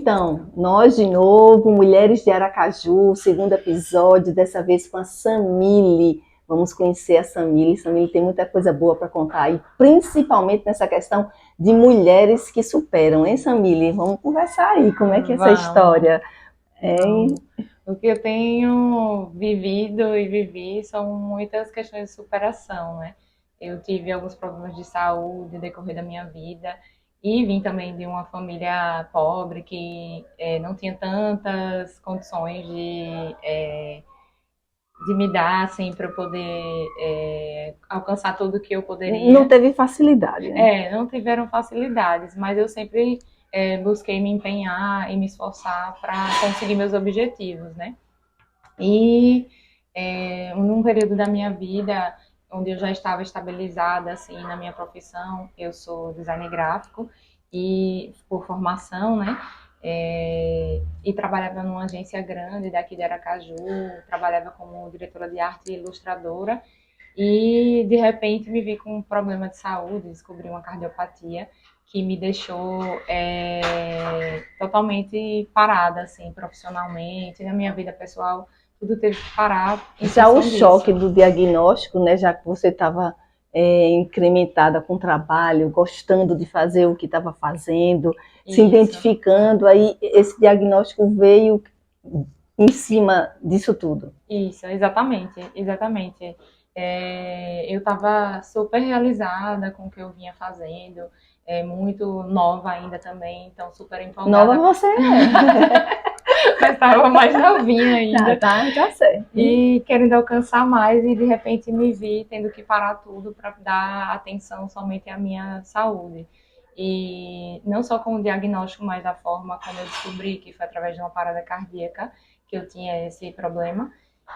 Então, nós de novo, Mulheres de Aracaju, segundo episódio, dessa vez com a Samile. Vamos conhecer a Samile. Samile tem muita coisa boa para contar aí, principalmente nessa questão de mulheres que superam, hein, Samile? Vamos conversar aí, como é que é essa Vamos, história? Hein? vamos. O que eu tenho vivido e vivi são muitas questões de superação, né? Eu tive alguns problemas de saúde no decorrer da minha vida e vim também de uma família pobre que não tinha tantas condições de me dar, assim, para eu poder alcançar tudo que eu Não poderia. teve facilidade, né? Não tiveram facilidades, mas eu sempre busquei me empenhar e me esforçar para conseguir meus objetivos, né? E num período da minha vida onde eu já estava estabilizada assim na minha profissão, eu sou designer gráfico e por formação, né? E trabalhava numa agência grande daqui de Aracaju, trabalhava como diretora de arte e ilustradora e de repente me vi com um problema de saúde, descobri uma cardiopatia que me deixou totalmente parada, assim, profissionalmente, na minha vida pessoal, tudo teve que parar em Já o função choque disso. do diagnóstico, né, já que você estava incrementada com o trabalho, gostando de fazer o que estava fazendo, se Isso, identificando, aí esse diagnóstico veio em cima disso tudo. isso, exatamente, exatamente. Eu estava super realizada com o que eu vinha fazendo, muito nova ainda também, então super Nova empolgada, você é. mas estava mais novinha Tá, ainda. tá certo. E querendo alcançar mais e de repente me vi tendo que parar tudo para dar atenção somente à minha saúde. E não só com o diagnóstico, mas da forma como eu descobri que foi através de uma parada cardíaca que eu tinha esse problema.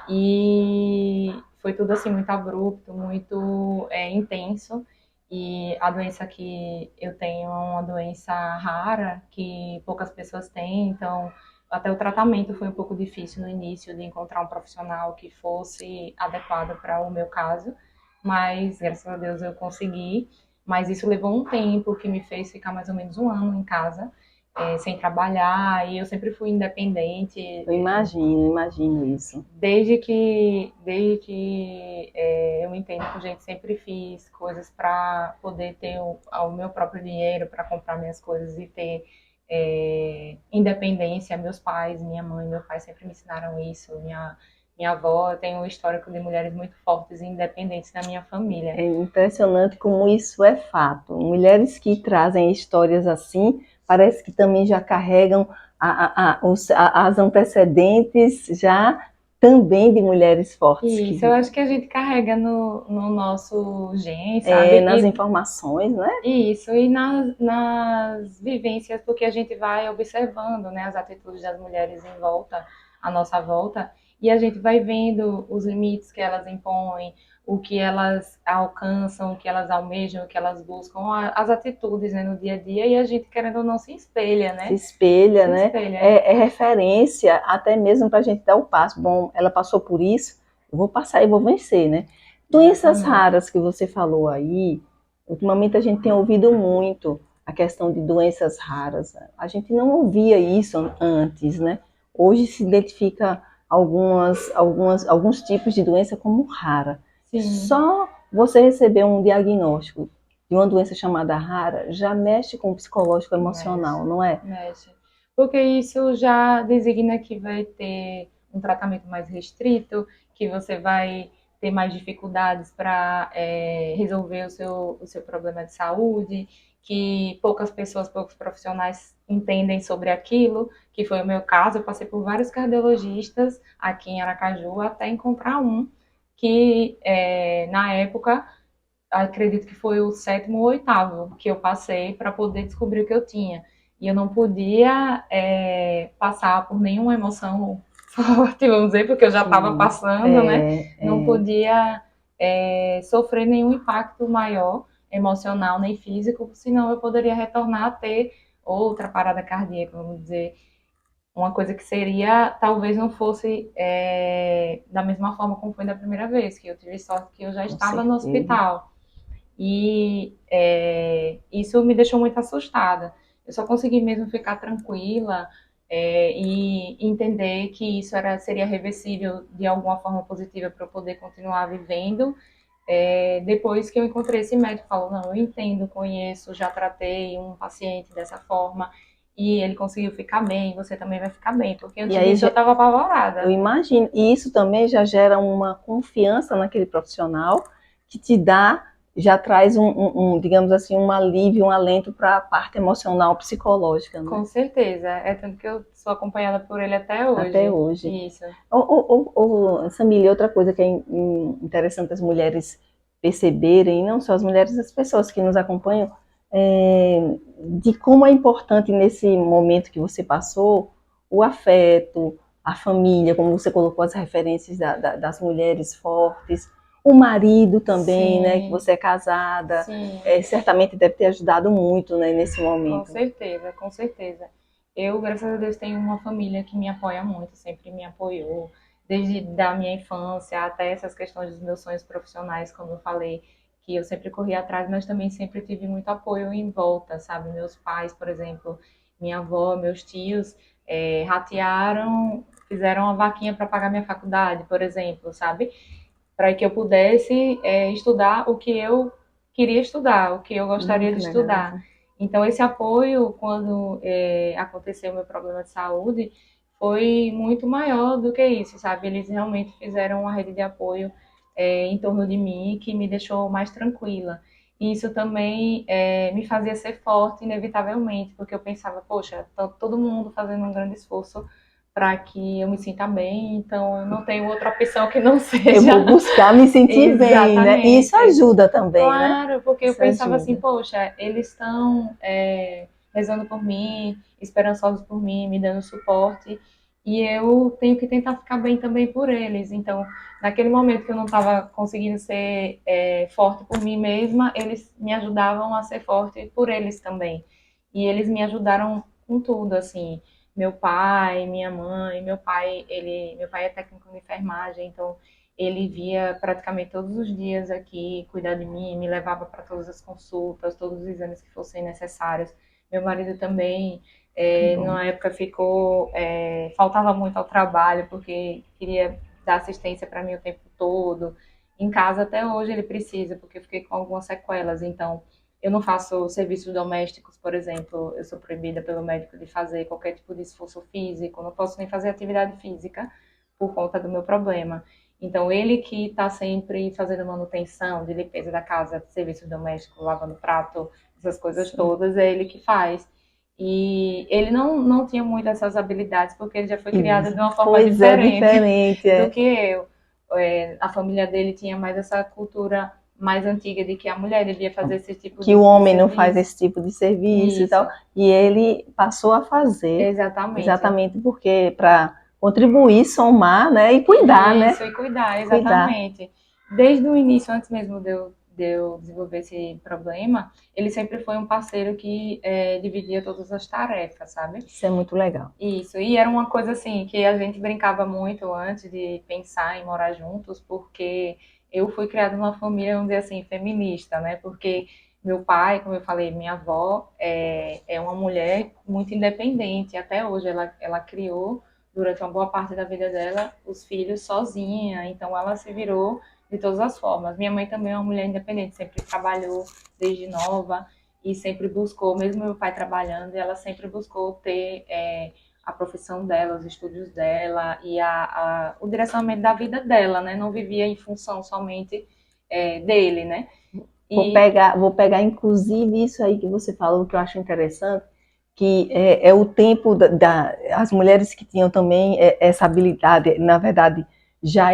E foi tudo assim muito abrupto, muito intenso. E a doença que eu tenho é uma doença rara, que poucas pessoas têm, então até o tratamento foi um pouco difícil no início de encontrar um profissional que fosse adequado para o meu caso, mas graças a Deus eu consegui. Mas isso levou um tempo que me fez ficar mais ou menos um ano em casa, sem trabalhar, e eu sempre fui independente, Eu imagino isso. desde que eu me entendo por gente, sempre fiz coisas para poder ter o meu próprio dinheiro para comprar minhas coisas e ter independência. Meus pais, minha mãe, meu pai sempre me ensinaram isso. Minha avó tem um histórico de mulheres muito fortes e independentes na minha família. É impressionante como isso é fato. Mulheres que trazem histórias assim, parece que também já carregam as antecedentes já também de mulheres fortes E isso eu acho que a gente carrega no nosso gen, sabe? nas informações, né? E nas vivências, porque a gente vai observando, né, as atitudes das mulheres em volta, à nossa volta, e a gente vai vendo os limites que elas impõem, o que elas alcançam, o que elas almejam, o que elas buscam, as atitudes, né, no dia a dia, e a gente, querendo ou não, se espelha, Se né? espelha, Se né? espelha. É referência até mesmo para a gente dar o passo. Bom, ela passou por isso, eu vou passar e vou vencer, né? Doenças Exatamente. raras que você falou aí, ultimamente a gente tem ouvido muito a questão de doenças raras. A gente não ouvia isso antes, né? Hoje se identifica alguns tipos de doença como rara. Sim, Só você receber um diagnóstico de uma doença chamada rara já mexe com o psicológico mexe, emocional, não é? mexe. Porque isso já designa que vai ter um tratamento mais restrito, que você vai ter mais dificuldades para resolver o seu problema de saúde, que poucas pessoas, poucos profissionais entendem sobre aquilo, que foi o meu caso. Eu passei por vários cardiologistas aqui em Aracaju até encontrar um que, na época, acredito que foi o sétimo ou oitavo que eu passei para poder descobrir o que eu tinha. E eu não podia passar por nenhuma emoção forte, vamos dizer, porque eu já estava Sim, passando, né? Não é. podia sofrer nenhum impacto maior, emocional nem físico, senão eu poderia retornar a ter outra parada cardíaca, vamos dizer. Uma coisa que seria, talvez não fosse da mesma forma como foi da primeira vez, que eu tive sorte que eu já Com estava no certeza. hospital. E isso me deixou muito assustada. eu só consegui mesmo ficar tranquila e entender que isso seria reversível de alguma forma positiva para eu poder continuar vivendo. Depois que eu encontrei esse médico, falou, não, eu entendo, conheço, já tratei um paciente dessa forma e ele conseguiu ficar bem, você também vai ficar bem, porque E antes aí disso eu estava eu apavorada. imagino, e isso também já gera uma confiança naquele profissional que te dá, já traz digamos assim, um alívio, um alento para a parte emocional, psicológica, né? Com certeza, é tanto que eu sou acompanhada por ele até Até hoje. hoje. Isso. Samília, outra coisa que é interessante as mulheres perceberem, e não só as mulheres, as pessoas que nos acompanham, de como é importante nesse momento que você passou, o afeto, a família, como você colocou as referências das mulheres fortes, o marido também, né, que Sim, você é casada, sim. certamente deve ter ajudado muito, né, nesse Com momento. certeza, com certeza. Eu, graças a Deus, tenho uma família que me apoia muito, sempre me apoiou, desde da minha infância até essas questões dos meus sonhos profissionais, como eu falei, que eu sempre corri atrás, mas também sempre tive muito apoio em volta, sabe? Meus pais, por exemplo, minha avó, meus tios, ratearam, fizeram uma vaquinha para pagar minha faculdade, por exemplo, sabe? Para que eu pudesse estudar o que eu queria estudar, o que eu gostaria de Muito legal estudar. isso. Então, esse apoio, quando aconteceu o meu problema de saúde, foi muito maior do que isso, sabe? Eles realmente fizeram uma rede de apoio em torno de mim que me deixou mais tranquila. E isso também me fazia ser forte, inevitavelmente, porque eu pensava, poxa, tá todo mundo fazendo um grande esforço para que eu me sinta bem, então eu não tenho outra opção que não Eu vou seja. buscar me sentir bem, né? E isso Exatamente. ajuda também, né? Claro, porque eu Isso pensava assim, ajuda. poxa, eles estão rezando por mim, esperançosos por mim, me dando suporte, e eu tenho que tentar ficar bem também por eles. Então, naquele momento que eu não estava conseguindo ser forte por mim mesma, eles me ajudavam a ser forte por eles também. E eles me ajudaram com tudo, assim. Meu pai, minha mãe, meu pai é técnico de enfermagem, então ele via praticamente todos os dias aqui cuidar de mim, me levava para todas as consultas, todos os exames que fossem necessários. Meu marido também, Que bom. na época faltava muito ao trabalho porque queria dar assistência para mim o tempo todo. Em casa até hoje ele precisa, porque eu fiquei com algumas sequelas, então eu não faço serviços domésticos, por exemplo, eu sou proibida pelo médico de fazer qualquer tipo de esforço físico, não posso nem fazer atividade física por conta do meu problema. Então, ele que está sempre fazendo manutenção de limpeza da casa, serviços domésticos, lavando prato, essas coisas Sim. todas, é ele que faz. E ele não tinha muito essas habilidades, porque ele já foi criado de uma forma Pois é, diferente diferente, do é. que eu. A família dele tinha mais essa cultura mais antiga de que a mulher devia fazer esse tipo Que o de homem não faz serviço. esse tipo de serviço e Isso, tal, e ele passou a fazer, exatamente. exatamente porque para contribuir, somar, né, e cuidar, Isso, né, e cuidar, cuidar. exatamente. Desde o início, antes mesmo de eu desenvolver esse problema, ele sempre foi um parceiro que dividia todas as tarefas, sabe? Isso é muito legal. Isso, e era uma coisa assim, que a gente brincava muito antes de pensar em morar juntos, porque eu fui criada numa família, vamos dizer assim, feminista, né? Porque meu pai, como eu falei, minha avó é uma mulher muito independente, até hoje ela criou, durante uma boa parte da vida dela, os filhos sozinha, então ela se virou de todas as formas. Minha mãe também é uma mulher independente, sempre trabalhou desde nova e sempre buscou, mesmo meu pai trabalhando, ela sempre buscou ter a profissão dela, os estudos dela e o direcionamento da vida dela, né? Não vivia em função somente dele, né? E Vou pegar inclusive isso aí que você falou, que eu acho interessante, que é o tempo as mulheres que tinham também essa habilidade, na verdade, já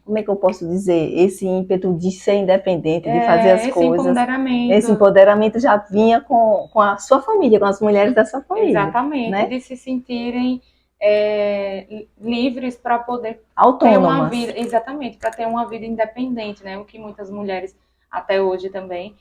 como é que eu posso dizer, esse ímpeto de ser independente, de fazer as esse coisas, empoderamento, esse empoderamento já vinha com a sua família, com as mulheres da sua família, exatamente, né? de se sentirem livres para poder ter uma Autônomas. vida, exatamente, para ter uma vida independente, né? O que muitas mulheres até hoje também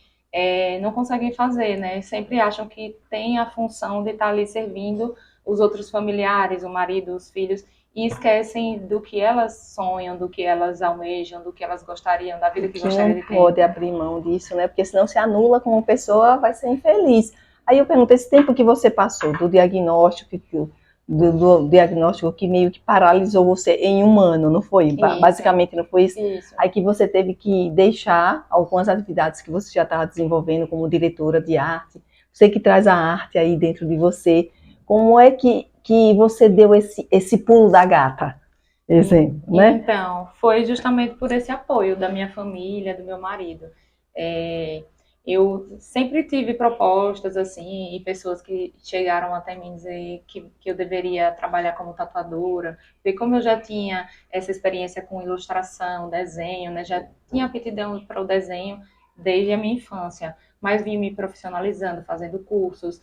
não conseguem fazer, né? Sempre acham que tem a função de estar ali servindo os outros familiares, o marido, os filhos, e esquecem do que elas sonham, do que elas almejam, do que elas gostariam, da vida que Que não gostariam de ter. pode abrir mão disso, né? Porque senão se anula como pessoa, vai ser infeliz. Aí eu pergunto, esse tempo que você passou do diagnóstico, do diagnóstico que meio que paralisou você em um ano, não foi? Isso, Basicamente não foi isso? isso. Aí que você teve que deixar algumas atividades que você já estava desenvolvendo como diretora de arte, você que traz a arte aí dentro de você, como é que você deu esse pulo da gata? Exemplo, né? Então, foi justamente por esse apoio da minha família, do meu marido. É, eu sempre tive propostas assim, e pessoas que chegaram até mim dizer que eu deveria trabalhar como tatuadora, porque como eu já tinha essa experiência com ilustração, desenho, né, já tinha aptidão para o desenho desde a minha infância, mas vim me profissionalizando, fazendo cursos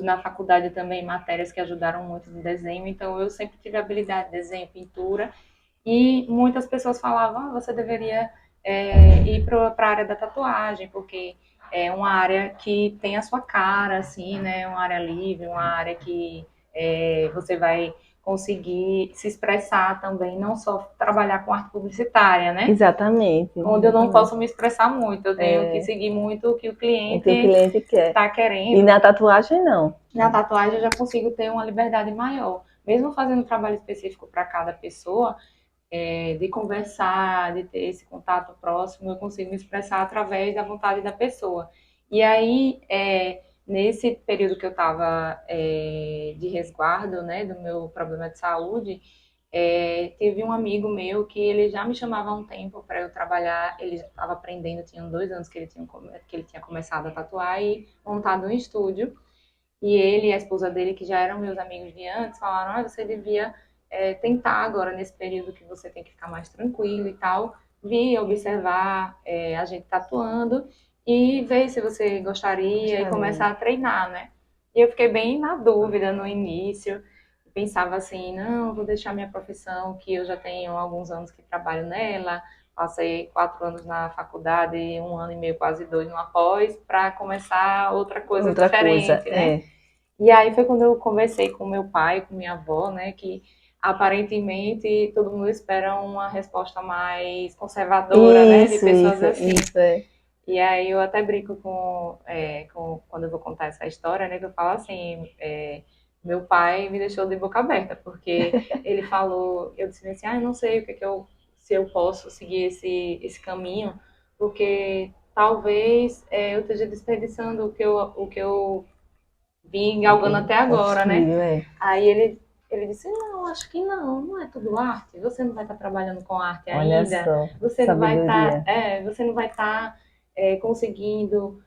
na faculdade também, matérias que ajudaram muito no desenho, então eu sempre tive habilidade de desenho, pintura, e muitas pessoas falavam, você deveria ir para a área da tatuagem, porque é uma área que tem a sua cara, assim, né? Uma área livre, uma área que você vai conseguir se expressar também, não só trabalhar com arte publicitária, né? Exatamente, Onde eu não exatamente. posso me expressar muito, eu tenho que seguir muito o que o O que o cliente cliente quer. está E querendo. na tatuagem, não. Na tatuagem eu já consigo ter uma liberdade maior. Mesmo fazendo um trabalho específico para cada pessoa, de conversar, de ter esse contato próximo, eu consigo me expressar através da vontade da pessoa. E aí, nesse período que eu estava de resguardo, né, do meu problema de saúde, teve um amigo meu que ele já me chamava há um tempo para eu trabalhar, ele estava aprendendo, tinha 2 anos que ele tinha começado a tatuar e montado um estúdio. E ele e a esposa dele, que já eram meus amigos de antes, falaram: você devia tentar agora, nesse período que você tem que ficar mais tranquilo e tal, vir observar a gente tatuando e ver se você gostaria e começar a treinar, né? E eu fiquei bem na dúvida no início, pensava assim: não, vou deixar minha profissão, que eu já tenho alguns anos que trabalho nela, passei 4 anos na faculdade, 1 ano e meio, quase 2 no após, para começar outra coisa Outra coisa, diferente, né? E aí foi quando eu conversei com meu pai, com minha avó, né, que aparentemente todo mundo espera uma resposta mais conservadora, né, de pessoas assim. Isso, é. E aí eu até brinco quando eu vou contar essa história, né, que eu falo assim, meu pai me deixou de boca aberta, porque ele falou, eu disse assim, eu não sei se eu posso seguir esse caminho, porque talvez eu esteja desperdiçando o que eu vim galgando até agora, né? Auxílio, Aí ele disse, não, acho que não, não é tudo arte, você não vai estar trabalhando com arte Olha ainda, só, você não vai estar, sabedoria. você não vai estar conseguindo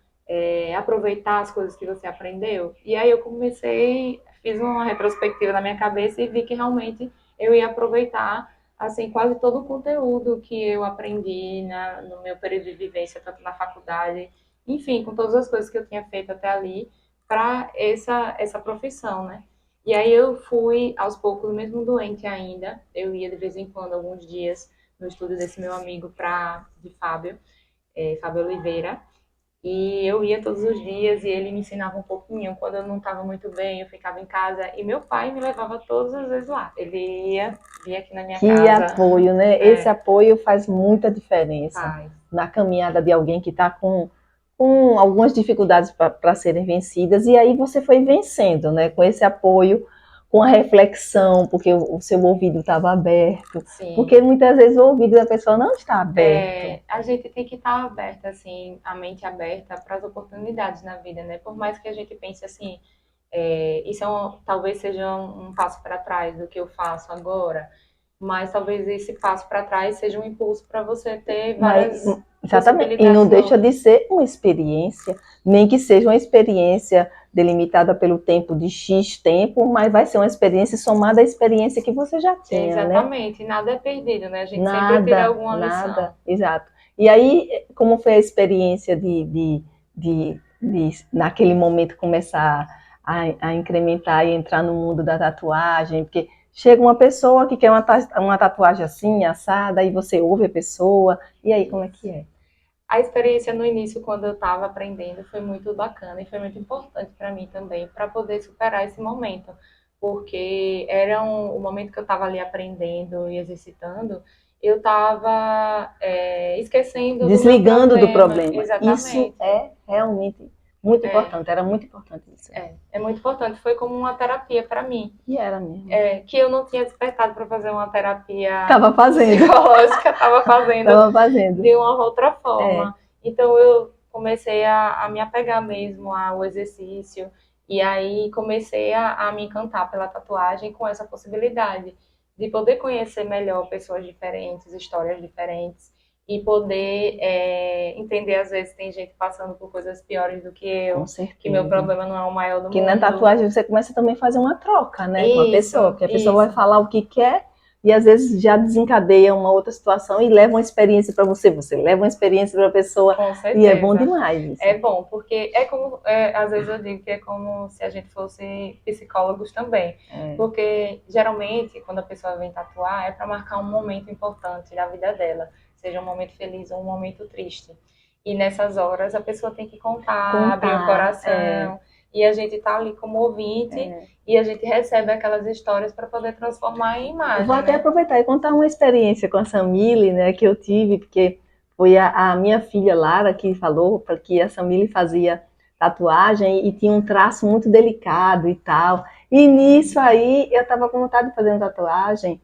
aproveitar as coisas que você aprendeu. E aí eu comecei, fiz uma retrospectiva na minha cabeça e vi que realmente eu ia aproveitar assim quase todo o conteúdo que eu aprendi no meu período de vivência, tanto na faculdade, enfim, com todas as coisas que eu tinha feito até ali, para essa profissão, né? E aí eu fui aos poucos, mesmo doente ainda, eu ia de vez em quando, alguns dias, no estúdio desse meu amigo de Fábio, Fábio Oliveira, e eu ia todos os dias e ele me ensinava um pouquinho. Quando eu não estava muito bem, eu ficava em casa e meu pai me levava todas as vezes lá. Ele vinha aqui na minha Que casa. apoio, né? Esse apoio faz muita diferença Faz. na caminhada de alguém que está com algumas dificuldades para serem vencidas, e aí você foi vencendo, né? Com esse apoio, com a reflexão, porque o seu ouvido estava aberto, Sim. porque muitas vezes o ouvido da pessoa não está aberto. A gente tem que estar aberta, assim, a mente aberta para as oportunidades na vida, né? Por mais que a gente pense assim, isso talvez seja um passo para trás do que eu faço agora, mas talvez esse passo para trás seja um impulso para você ter várias Exatamente, e possibilidades não deixa novas. de ser uma experiência, nem que seja uma experiência delimitada pelo tempo de X tempo, mas vai ser uma experiência somada à experiência que você já tinha, né? Exatamente, nada é perdido, né? A gente sempre tira Nada, alguma lição. nada, exato. E aí, como foi a experiência naquele momento, começar a incrementar e entrar no mundo da tatuagem? Porque chega uma pessoa que quer uma tatuagem assim, assada, e você ouve a pessoa, e aí como é que é? A experiência no início, quando eu estava aprendendo, foi muito bacana e foi muito importante para mim também, para poder superar esse momento, porque era o momento que eu estava ali aprendendo e exercitando, eu estava esquecendo do meu Desligando do problema, problema. Isso exatamente. é realmente Muito importante, era muito importante isso. É muito importante. Foi como uma terapia para mim. E era mesmo. Que eu não tinha despertado para fazer uma terapia Tava fazendo. psicológica, estava fazendo, Tava fazendo de uma outra forma. Então eu comecei a me apegar mesmo ao exercício. E aí comecei a me encantar pela tatuagem com essa possibilidade de poder conhecer melhor pessoas diferentes, histórias diferentes e poder entender, às vezes, tem gente passando por coisas piores do que eu, Com certeza. que meu problema não é o maior do Que mundo. na tatuagem você começa também a fazer uma troca, né, com a pessoa, porque a pessoa vai falar o que quer e às vezes já desencadeia uma outra situação e leva uma experiência para você, você leva uma experiência para a pessoa. Com certeza. E é bom demais isso. É bom, porque é como, às vezes eu digo que é como se a gente fosse psicólogos também. Porque geralmente quando a pessoa vem tatuar é para marcar um momento importante da vida dela, seja um momento feliz ou um momento triste. E nessas horas a pessoa tem que contar, abrir o coração. E a gente tá ali como ouvinte e a gente recebe aquelas histórias para poder transformar em imagem. Eu vou até aproveitar e contar uma experiência com a Samile, né, que eu tive, porque foi a minha filha Lara que falou que a Samile fazia tatuagem e tinha um traço muito delicado e tal. E nisso aí eu estava com vontade de fazer uma tatuagem.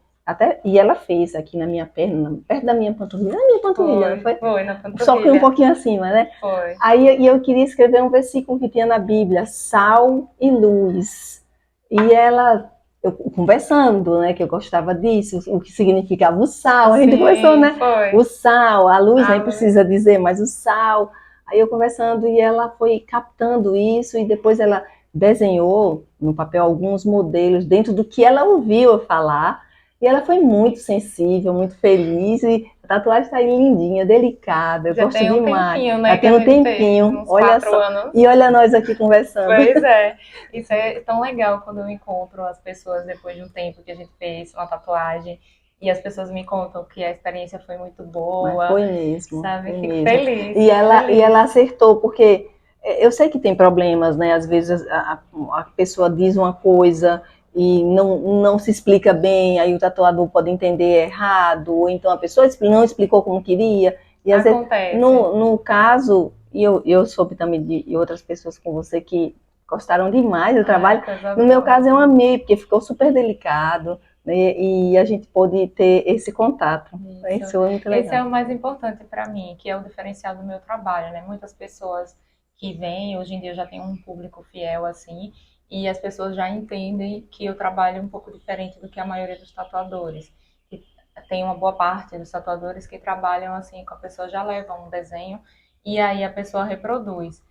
E ela fez aqui na minha perna, perto da minha panturrilha. Na minha panturrilha, não foi? Foi, na panturrilha. Só que um pouquinho acima, né? Foi. Aí eu queria escrever um versículo que tinha na Bíblia, sal e luz. E ela, eu conversando, né, que eu gostava disso, o que significava o sal. A gente conversou, né? Foi. O sal, a luz nem precisa dizer, mas o sal. Aí eu conversando e ela foi captando isso e depois ela desenhou no papel alguns modelos dentro do que ela ouviu eu falar. E ela foi muito sensível, muito feliz. E a tatuagem está aí lindinha, delicada. Eu gosto demais. Tempinho, né? Já tem um tempinho. Olha só. Anos. E olha nós aqui conversando. Pois é. Isso é tão legal quando eu encontro as pessoas depois de um tempo que a gente fez uma tatuagem. E as pessoas me contam que a experiência foi muito boa. Mas foi mesmo. Sabe? Foi Fico mesmo. feliz. E ela acertou, porque eu sei que tem problemas, né? Às vezes a pessoa diz uma coisa e não se explica bem, aí o tatuador pode entender errado, ou então a pessoa não explicou como queria. E às vezes, no caso, e eu soube também de outras pessoas com você que gostaram demais do trabalho. No meu caso, eu amei, porque ficou super delicado, né, e a gente pôde ter esse contato. Isso foi muito legal. Esse é o mais importante para mim, que é o diferencial do meu trabalho, né? Muitas pessoas que vêm, hoje em dia eu já tenho um público fiel assim, e as pessoas já entendem que eu trabalho um pouco diferente do que a maioria dos tatuadores. E tem uma boa parte dos tatuadores que trabalham assim, com a pessoa já leva um desenho e aí a pessoa reproduz.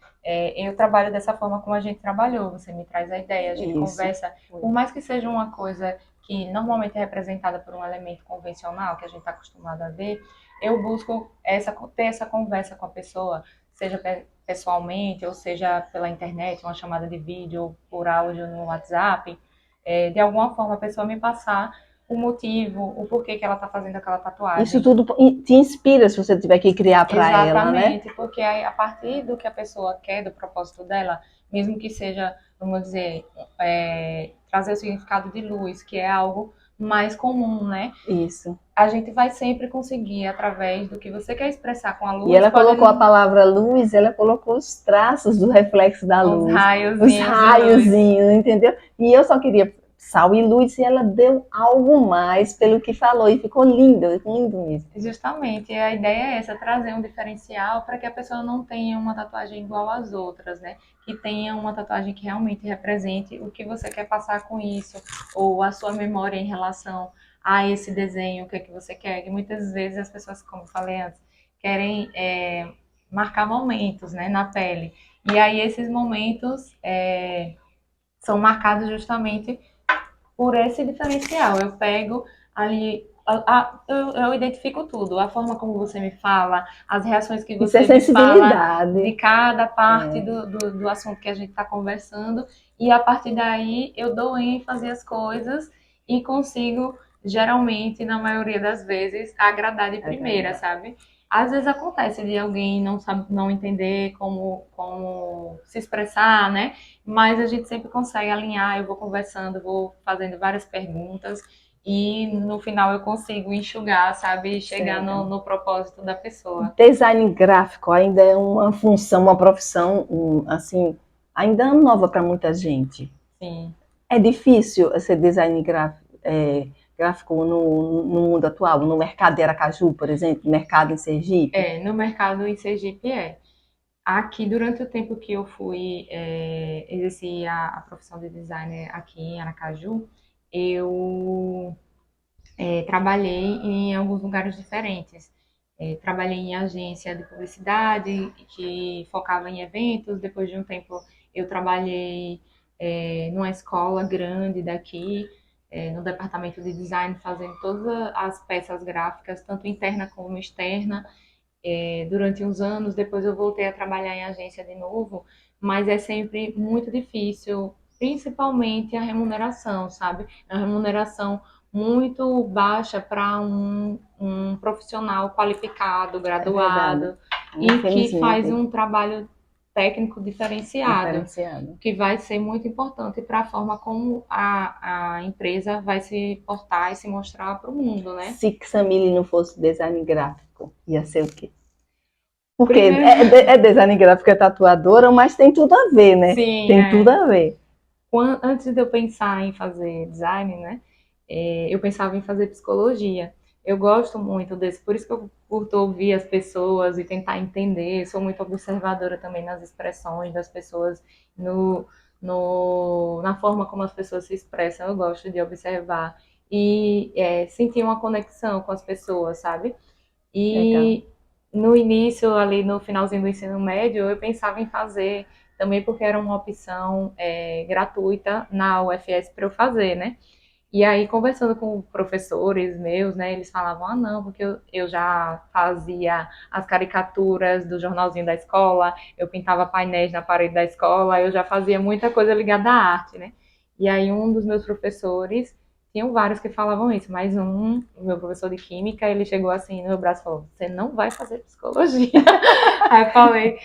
Eu trabalho dessa forma como a gente trabalhou, você me traz a ideia, a gente conversa, por mais que seja uma coisa que normalmente é representada por um elemento convencional, que a gente está acostumado a ver, eu busco ter essa conversa com a pessoa, seja pessoalmente, ou seja pela internet, uma chamada de vídeo, ou por áudio no WhatsApp, de alguma forma a pessoa me passar o motivo, o porquê que ela está fazendo aquela tatuagem. Isso tudo te inspira se você tiver que criar para ela, né? Exatamente, porque a partir do que a pessoa quer, do propósito dela, mesmo que seja, vamos dizer, trazer o significado de luz, que é algo mais comum, né? Isso. A gente vai sempre conseguir, através do que você quer expressar com a luz. E ela colocou a palavra luz, ela colocou os traços do reflexo da luz. Os raiozinhos, entendeu? E eu só queria sal e luz, e ela deu algo mais pelo que falou, e ficou lindo mesmo. Justamente, a ideia é essa, trazer um diferencial para que a pessoa não tenha uma tatuagem igual às outras, né? Que tenha uma tatuagem que realmente represente o que você quer passar com isso, ou a sua memória em relação a esse desenho, o que é que você quer. Que muitas vezes as pessoas, como eu falei antes, querem marcar momentos, né, na pele. E aí esses momentos são marcados justamente por esse diferencial. Eu pego ali, eu identifico tudo, a forma como você me fala, as reações que você me fala de cada parte do assunto que a gente está conversando, e a partir daí eu dou ênfase às coisas e consigo, geralmente, na maioria das vezes, agradar de primeira, sabe? Às vezes acontece de alguém não entender como se expressar, né? Mas a gente sempre consegue alinhar, eu vou conversando, vou fazendo várias perguntas e no final eu consigo enxugar, sabe? E chegar Certo. no propósito da pessoa. Design gráfico ainda é uma função, uma profissão, assim, ainda nova para muita gente. Sim. É difícil ser design gráfico no mundo atual, no mercado de Aracaju, por exemplo, mercado em Sergipe. É, no mercado em Sergipe é. Aqui, durante o tempo que eu fui exercer a profissão de designer aqui em Aracaju, eu trabalhei em alguns lugares diferentes. Trabalhei em agência de publicidade, que focava em eventos. Depois de um tempo, eu trabalhei numa escola grande daqui, no departamento de design, fazendo todas as peças gráficas, tanto interna como externa durante uns anos. Depois eu voltei a trabalhar em agência de novo, mas é sempre muito difícil, principalmente a remuneração, sabe? É uma remuneração muito baixa para um profissional qualificado, É verdade. graduado, e que faz Infelizmente, um trabalho técnico diferenciado, diferenciado. que vai ser muito importante para a forma como a empresa vai se portar e se mostrar para o mundo, né? Se Samile não fosse design gráfico, ia ser o quê? Porque Primeiro, é design gráfico, é tatuadora, mas tem tudo a ver, né? sim, Tem tudo a ver. antes de eu pensar em fazer design, né, eu pensava em fazer psicologia. Eu gosto muito desse, por isso que eu curto ouvir as pessoas e tentar entender. Sou muito observadora também nas expressões das pessoas, no, na forma como as pessoas se expressam. Eu gosto de observar e sentir uma conexão com as pessoas, sabe? Legal. E no início, ali no finalzinho do ensino médio, eu pensava em fazer também porque era uma opção gratuita na UFS para eu fazer, né? E aí, conversando com professores meus, né, eles falavam, ah, não, porque eu já fazia as caricaturas do jornalzinho da escola, eu pintava painéis na parede da escola, eu já fazia muita coisa ligada à arte, né? E aí, um dos meus professores, tinham vários que falavam isso, mas o meu professor de química, ele chegou assim no meu braço e falou, você não vai fazer psicologia. Aí eu falei,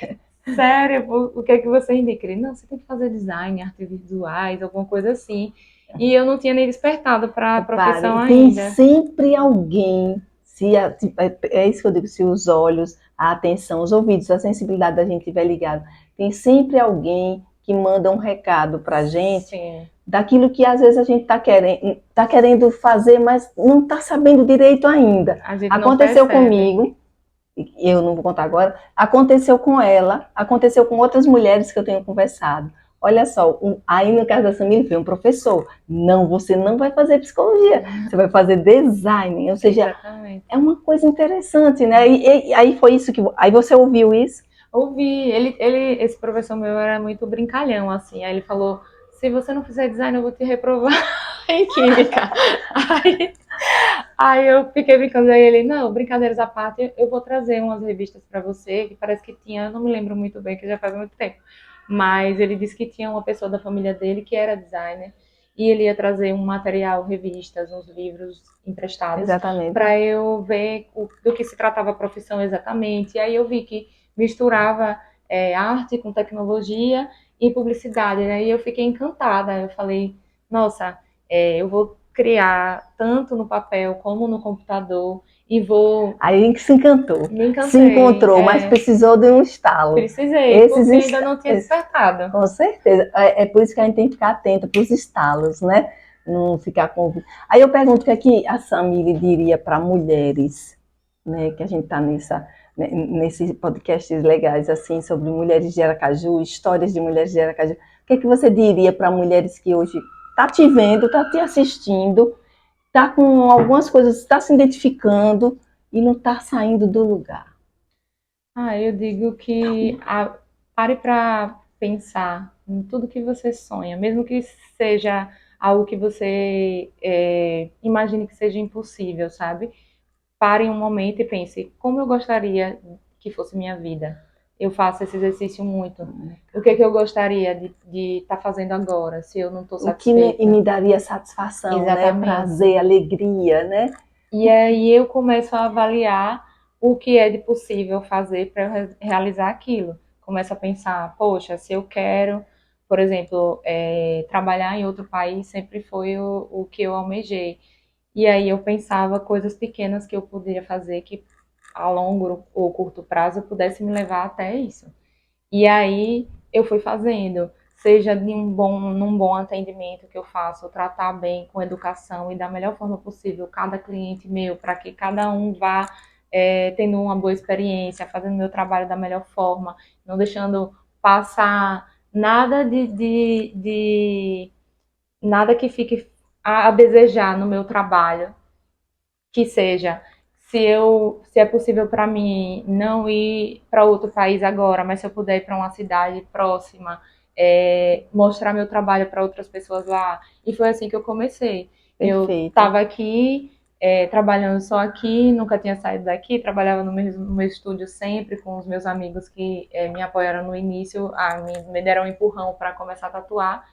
sério, o que é que você indica? Ele, não, você tem que fazer design, artes visuais, alguma coisa assim. E eu não tinha nem despertado para a profissão Repare, tem ainda. sempre alguém, é isso que eu digo, se os olhos, a atenção, os ouvidos, a sensibilidade da gente estiver ligado, tem sempre alguém que manda um recado para a gente Sim, daquilo que às vezes a gente tá querendo fazer, mas não está sabendo direito ainda. a gente não Aconteceu percebe. comigo, eu não vou contar agora, aconteceu com ela, aconteceu com outras mulheres que eu tenho conversado. Olha só, aí no caso da Samira foi um professor. Não, você não vai fazer psicologia, você vai fazer design. Ou seja, Exatamente. é uma coisa interessante, né? E aí foi isso que. Aí você ouviu isso? Ouvi, esse professor meu era muito brincalhão, assim. Aí ele falou: se você não fizer design, eu vou te reprovar em química. Aí, aí eu fiquei brincando. Aí ele: não, brincadeiras à parte, eu vou trazer umas revistas para você, que parece que tinha, eu não me lembro muito bem, que já faz muito tempo. Mas ele disse que tinha uma pessoa da família dele que era designer. E ele ia trazer um material, revistas, uns livros emprestados, Exatamente. para eu ver do que se tratava a profissão exatamente. E aí eu vi que misturava arte com tecnologia e publicidade, né? E eu fiquei encantada. Eu falei, nossa, eu vou criar tanto no papel como no computador e vou. Aí que se encantou, Me se encantei, encontrou, mas precisou de um estalo. precisei, Esses, porque ainda não tinha despertado. com certeza. É por isso que a gente tem que ficar atenta para os estalos, né? Não ficar com. Aí eu pergunto o que é que a Samile diria para mulheres, né? Que a gente está nesse podcasts legais assim sobre mulheres de Aracaju, histórias de mulheres de Aracaju. O que é que você diria para mulheres que hoje tá te vendo, tá te assistindo, tá com algumas coisas, está se identificando e não está saindo do lugar? Ah, eu digo que pare para pensar em tudo que você sonha, mesmo que seja algo que você imagine que seja impossível, sabe? Pare um momento e pense, como eu gostaria que fosse minha vida? Eu faço esse exercício muito. O que é que eu gostaria de estar fazendo agora, se eu não estou O que me satisfeita? daria satisfação, né? Exatamente. Prazer, alegria, né? E aí eu começo a avaliar o que é de possível fazer para eu realizar aquilo. Começo a pensar, poxa, se eu quero, por exemplo, trabalhar em outro país, sempre foi o que eu almejei. E aí eu pensava coisas pequenas que eu poderia fazer que a longo ou curto prazo pudesse me levar até isso. E aí eu fui fazendo, seja num bom atendimento que eu faço, tratar bem com educação e da melhor forma possível cada cliente meu, para que cada um vá tendo uma boa experiência, fazendo meu trabalho da melhor forma, não deixando passar nada nada que fique a desejar no meu trabalho, que seja se é possível para mim não ir para outro país agora, mas se eu puder ir para uma cidade próxima, mostrar meu trabalho para outras pessoas lá. E foi assim que eu comecei. Eu Perfeito. estava aqui, trabalhando só aqui, nunca tinha saído daqui, trabalhava no meu estúdio sempre com os meus amigos que me apoiaram no início, me deram um empurrão para começar a tatuar.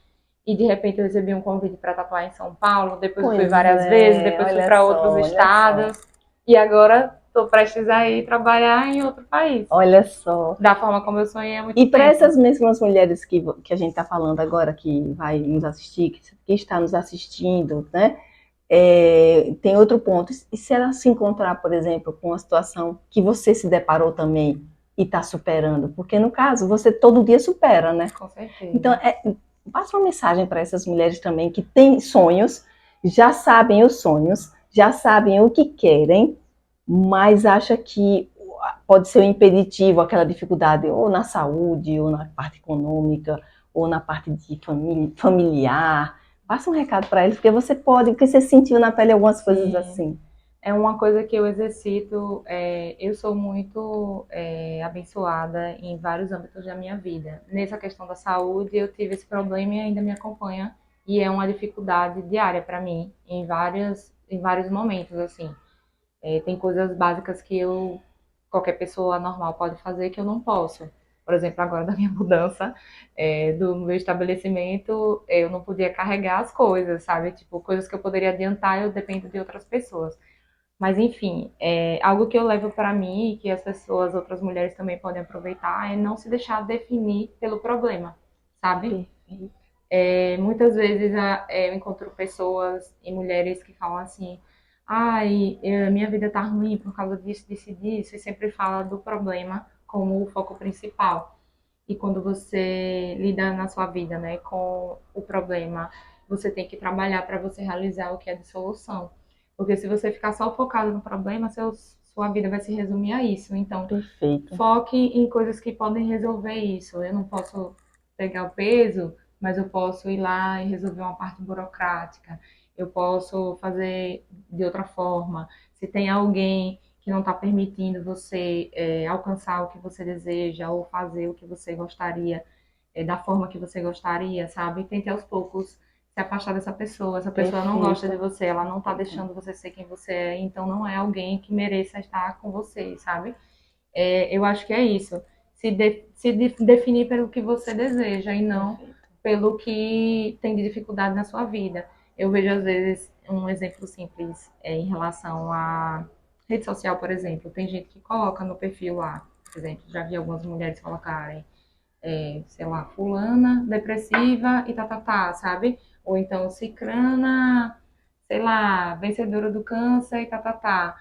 E de repente eu recebi um convite para tatuar em São Paulo, depois eu fui Pois várias vezes, é, depois fui para outros olha só, estados, e agora estou prestes a ir trabalhar em outro país. olha só. Da forma como eu sonhei há muito E para tempo. essas mesmas mulheres que a gente está falando agora, que vai nos assistir, que está nos assistindo, né? Tem outro ponto. E se ela se encontrar, por exemplo, com uma situação que você se deparou também e está superando? Porque no caso, você todo dia supera, né? Com Então, certeza. passa uma mensagem para essas mulheres também que têm sonhos, já sabem os sonhos, já sabem o que querem, mas acha que pode ser um impeditivo, aquela dificuldade, ou na saúde, ou na parte econômica, ou na parte de familiar. Passa um recado para eles, porque você pode, porque você sentiu na pele algumas coisas Sim. assim. É uma coisa que eu exercito. Eu sou muito abençoada em vários âmbitos da minha vida. Nessa questão da saúde, eu tive esse problema e ainda me acompanha. E é uma dificuldade diária para mim, em vários momentos, assim. Tem coisas básicas que qualquer pessoa normal pode fazer que eu não posso. Por exemplo, agora da minha mudança, do meu estabelecimento, eu não podia carregar as coisas, sabe? Tipo, coisas que eu poderia adiantar, eu dependo de outras pessoas. Mas enfim, algo que eu levo para mim e que as pessoas, outras mulheres também podem aproveitar é não se deixar definir pelo problema, sabe? Perfeito. Muitas vezes eu encontro pessoas e mulheres que falam assim, ai, minha vida tá ruim por causa disso, disso e disso, e sempre fala do problema como o foco principal. E quando você lida na sua vida, né, com o problema, você tem que trabalhar para você realizar o que é de solução. Porque se você ficar só focado no problema, sua vida vai se resumir a isso. Então, Perfeito. foque em coisas que podem resolver isso. Eu não posso pegar o peso, mas eu posso ir lá e resolver uma parte burocrática. Eu posso fazer de outra forma. Se tem alguém que não está permitindo você alcançar o que você deseja ou fazer o que você gostaria, da forma que você gostaria, sabe? Tente aos poucos se afastar dessa pessoa. Essa pessoa não gosta de Perfeito. você, ela não está deixando você ser quem você é, então não é alguém que mereça estar com você, sabe? Eu acho que é isso. Definir pelo que você deseja e não Perfeito. pelo que tem de dificuldade na sua vida. Eu vejo, às vezes, um exemplo simples em relação à rede social, por exemplo. Tem gente que coloca no perfil lá, por exemplo, já vi algumas mulheres colocarem, sei lá, fulana, depressiva e tá, sabe? Ou então cicrana, sei lá, vencedora do câncer e tá.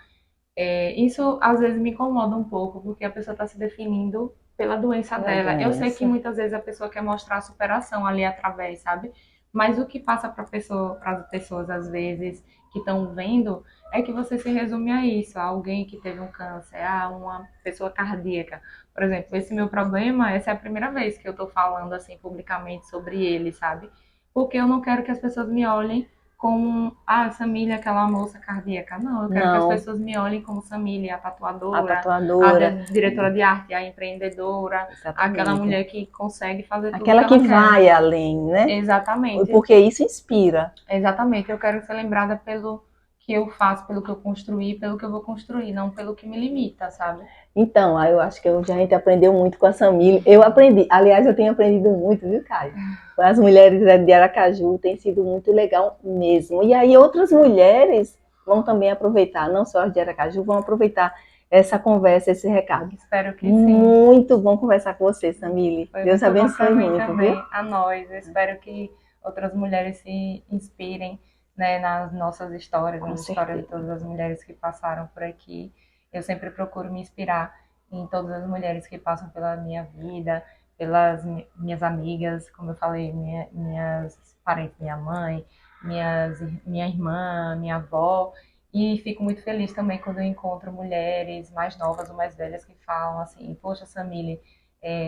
Isso às vezes me incomoda um pouco, porque a pessoa está se definindo pela doença Pela dela. Eu sei que doença. muitas vezes a pessoa quer mostrar a superação ali através, sabe? Mas o que passa para as pessoas às vezes que estão vendo é que você se resume a isso, a alguém que teve um câncer, a uma pessoa cardíaca. Por exemplo, esse meu problema, essa é a primeira vez que eu estou falando assim publicamente sobre ele, sabe? Porque eu não quero que as pessoas me olhem como Samília, aquela moça cardíaca. Não, eu quero que as Não, pessoas me olhem como Samília, a a tatuadora, tatuadora, diretora de arte, a empreendedora, aquela exatamente. mulher que consegue fazer tudo que Aquela que ela quer. vai além, né? Exatamente, Porque isso inspira. exatamente. Eu quero ser lembrada pelo que eu faço, pelo que eu construí, pelo que eu vou construir, não pelo que me limita, sabe? Então, aí eu acho que a gente aprendeu muito com a Samile. Eu aprendi, aliás, eu tenho aprendido muito, viu, Caio? Com as mulheres de Aracaju, tem sido muito legal mesmo. E aí outras mulheres vão também aproveitar, não só as de Aracaju, vão aproveitar essa conversa, esse recado. Espero que sim. Muito bom conversar com você, Samile. Foi Deus muito bom para abençoe mim muito, viu? também, a nós. Eu espero que outras mulheres se inspirem né, nas nossas histórias, Com nas histórias de certeza. todas as mulheres que passaram por aqui. Eu sempre procuro me inspirar em todas as mulheres que passam pela minha vida, pelas minhas amigas, como eu falei, minhas parentes, minha mãe, minha irmã, minha avó. E fico muito feliz também quando eu encontro mulheres mais novas ou mais velhas que falam assim: poxa, Samile,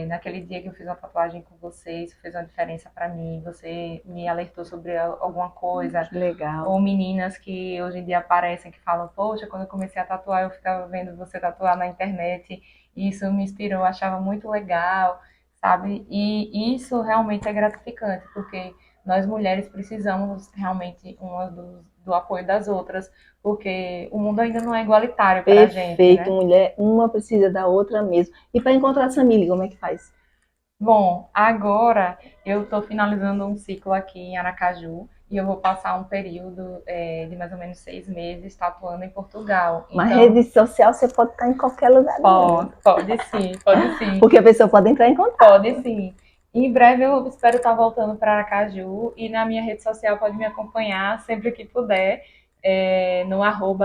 naquele dia que eu fiz uma tatuagem com você, isso fez uma diferença para mim, você me alertou sobre alguma coisa. Que legal. Ou meninas que hoje em dia aparecem que falam: poxa, quando eu comecei a tatuar, eu ficava vendo você tatuar na internet, e isso me inspirou, eu achava muito legal, sabe? E isso realmente é gratificante, porque nós mulheres precisamos realmente do apoio das outras, porque o mundo ainda não é igualitário para a gente, Perfeito, né? mulher. Uma precisa da outra mesmo. E para encontrar a Samile, como é que faz? Bom, agora eu estou finalizando um ciclo aqui em Aracaju e eu vou passar um período de mais ou menos 6 meses tatuando em Portugal. Uma Então, rede social você pode estar em qualquer lugar do mundo. pode sim, pode sim, Porque a pessoa pode entrar em pode contato. sim. Em breve eu espero estar voltando para Aracaju e na minha rede social pode me acompanhar sempre que puder, no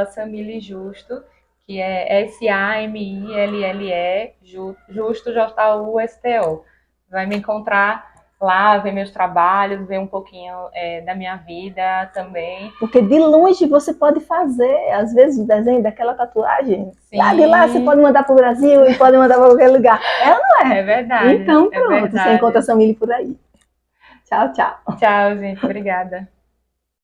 @Samile Justo, que é SAMILLE, Justo, JUSTO. Vai me encontrar lá, ver meus trabalhos, ver um pouquinho da minha vida também. Porque de longe você pode fazer, às vezes, o desenho daquela tatuagem. Lá de lá você pode Sim, mandar para o Brasil e pode mandar para qualquer lugar. É ou não é é? verdade, Então é pronto, você encontra a verdade. Samile por aí. Tchau, tchau. Tchau, gente. Obrigada.